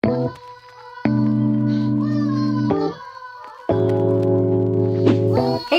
Hey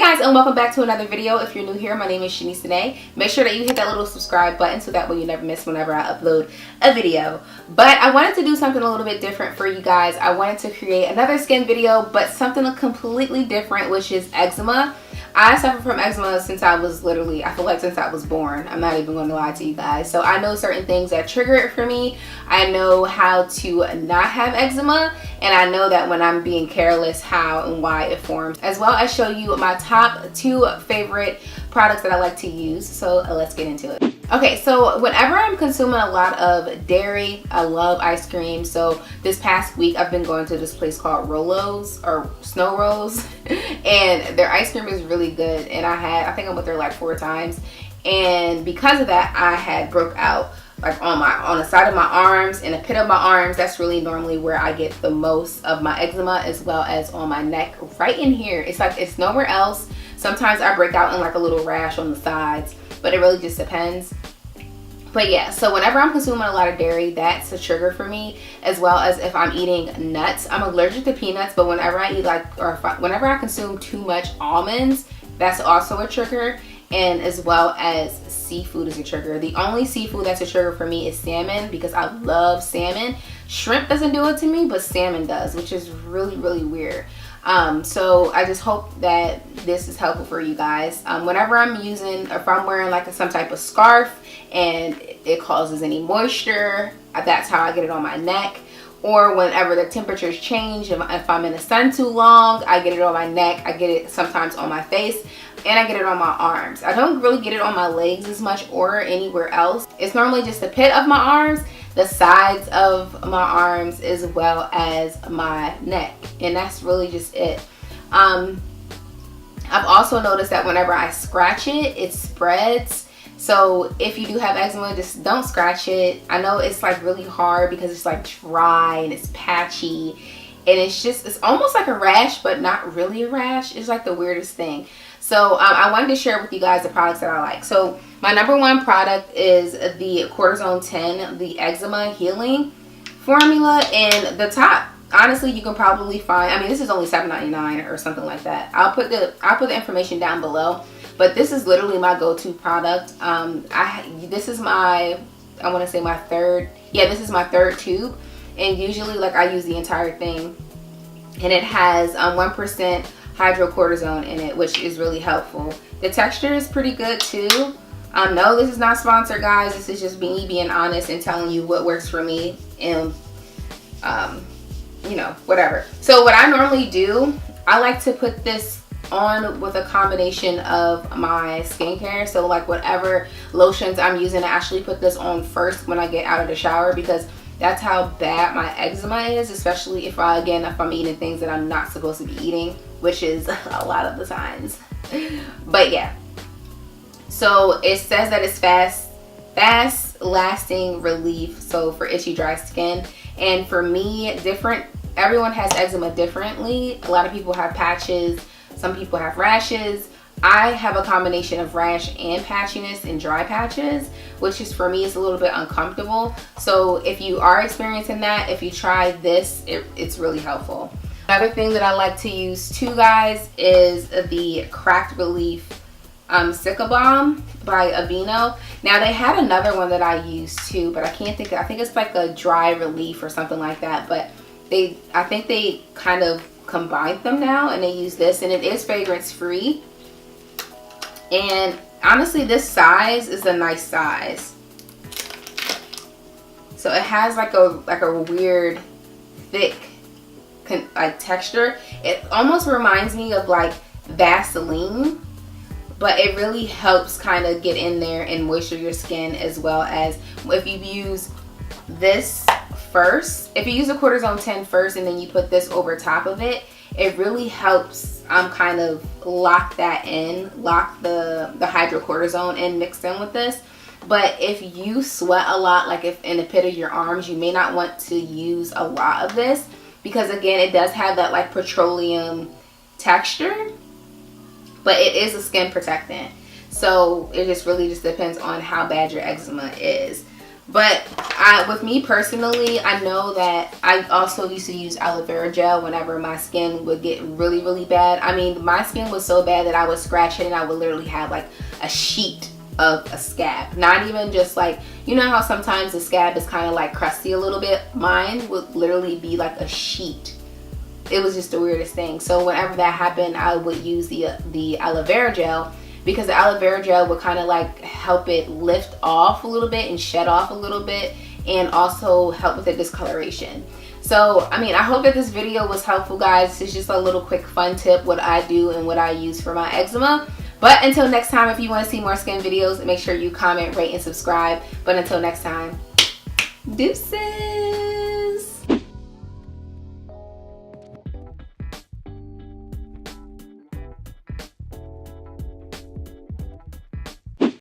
guys, and welcome back to another video. If you're new here, my name is Shanese Danae. Make sure that you hit that little subscribe button so that way you never miss whenever I upload a video. But I wanted to do something a little bit different for you guys. I wanted to create another skin video, but something completely different, which is eczema. I suffer from eczema since I was I feel like since I was born. I'm not even going to lie to you guys. So I know certain things that trigger it for me. I know how to not have eczema, and I know that when I'm being careless, how and why it forms, as well as show you my top 2 favorite products that I like to use. So let's get into it. Okay, so whenever I'm consuming a lot of dairy, I love ice cream. So this past week I've been going to this place called Rolo's or Snow Rolls and their ice cream is really good, and I think I went there like 4 times, and because of that I had broke out like on the side of my arms and the pit of my arms. That's really normally where I get the most of my eczema, as well as on my neck right in here. It's like it's nowhere else. Sometimes I break out in like a little rash on the sides, but it really just depends. But yeah, so whenever I'm consuming a lot of dairy, that's a trigger for me, as well as if I'm eating nuts. I'm allergic to peanuts, but whenever I eat whenever I consume too much almonds, that's also a trigger, and as well as seafood is a trigger. The only seafood that's a trigger for me is salmon, because I love salmon. Shrimp doesn't do it to me, but salmon does, which is really, really weird. So I just hope that this is helpful for you guys. Whenever I'm if I'm wearing like some type of scarf and it causes any moisture, that's how I get it on my neck. Or whenever the temperatures change, if I'm in the sun too long, I get it on my neck. I get it sometimes on my face, and I get it on my arms. I don't really get it on my legs as much or anywhere else. It's normally just the pit of my arms, the sides of my arms, as well as my neck, and that's really just it. I've also noticed that whenever I scratch it, it spreads. So if you do have eczema, just don't scratch it. I know it's like really hard because it's like dry and it's patchy, and it's almost like a rash, but not really a rash. It's like the weirdest thing. So I wanted to share with you guys the products that I like. So my number 1 product is the Cortisone 10, the eczema healing formula, and the top, honestly, you can probably find, I mean, this is only $7.99 or something like that. I'll put the information down below, but this is literally my go-to product. This is my third tube, and usually like I use the entire thing, and it has 1% hydrocortisone in it, which is really helpful. The texture is pretty good too. No, this is not sponsored, guys. This is just me being honest and telling you what works for me, and you know, whatever. So what I normally do, I like to put this on with a combination of my skincare. So like whatever lotions I'm using, I actually put this on first when I get out of the shower, because that's how bad my eczema is, especially if I'm eating things that I'm not supposed to be eating, which is a lot of the times. But yeah, so it says that it's fast lasting relief, so for itchy, dry skin. And for me, everyone has eczema differently. A lot of people have patches, some people have rashes. I have a combination of rash and patchiness and dry patches, which is, for me, it's a little bit uncomfortable. So if you are experiencing that, if you try this, it's really helpful. Another thing that I like to use too, guys, is the Cracked Relief Cica Balm by Aveeno. Now they had another one that I used too, but I can't think of, I think it's like a dry relief or something like that, but I think they kind of combined them now, and they use this, and it is fragrance free. And honestly, this size is a nice size. So it has like a weird thick like texture. It almost reminds me of like Vaseline, but it really helps kind of get in there and moisture your skin, as well as if you use this first. If you use the Cortisone 10 first and then you put this over top of it, it really helps kind of lock the hydrocortisone in mixed in with this. But if you sweat a lot, like if in the pit of your arms, you may not want to use a lot of this, because again, it does have that like petroleum texture, but it is a skin protectant. So it just really just depends on how bad your eczema is. But with me personally, I know that I also used to use aloe vera gel whenever my skin would get really, really bad. I mean, my skin was so bad that I would scratch it and I would literally have like a sheet of a scab. Not even just like, you know how sometimes the scab is kind of like crusty a little bit? Mine would literally be like a sheet. It was just the weirdest thing. So whenever that happened, I would use the aloe vera gel, because the aloe vera gel would kind of like help it lift off a little bit and shed off a little bit, and also help with the discoloration. So, I mean, I hope that this video was helpful, guys. It's just a little quick fun tip, what I do and what I use for my eczema. But until next time, if you want to see more skin videos, make sure you comment, rate, and subscribe. But until next time, deuces.